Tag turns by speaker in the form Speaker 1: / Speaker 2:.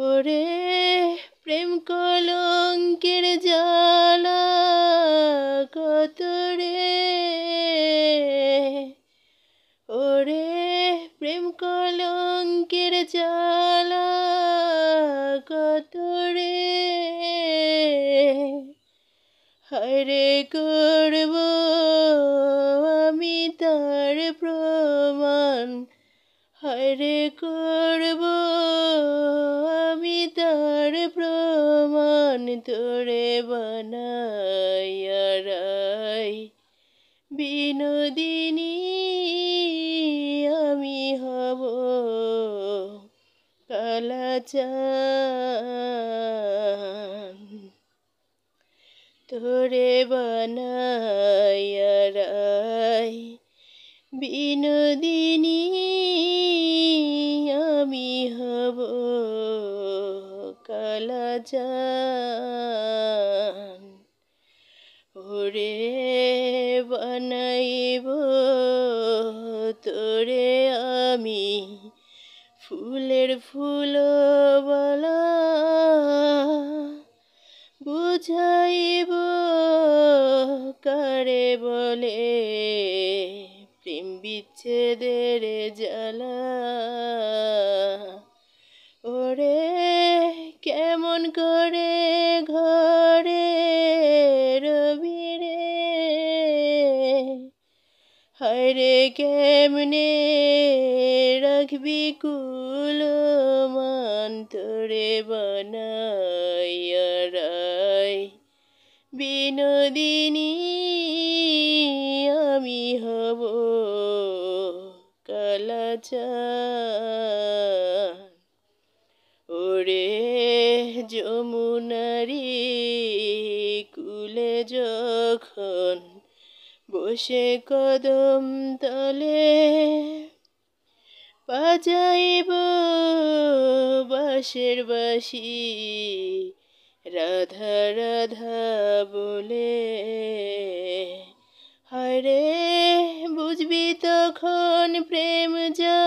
Speaker 1: ওরে প্রেম কলঙ্কের জ্বালা কত রে, ওরে প্রেম কলঙ্কের জ্বালা কত রে, হায়রে করব আমি তার প্রমাণ, হায়রে করব আমি তার প্রমাণ, তোরে বানাইয়া রাই বিনোদিনী আমি হব কালাচান, তোরে বানাইয়া রাই বিনোদিনী আমি হব কালাচান। ওরে বানাইব তোরে আমি ফুলের ফুলবালা, বুঝাইব কারে বলে প্রেম বিচ্ছেদের জ্বালা, ওরে কেমন করে ঘরে রবি রে, হায়রে কেমনে রাখবি কুলমান, তোরে বানাইয়া রাই বিনোদিনী আমি হব কালাচান। ওরে যমুনারি কুলে যখন বসে কদম তলে, বাজাইব বাঁশের বাঁশি রাধা রাধা বলে, হায়রে বুঝবি তখন প্রেম যা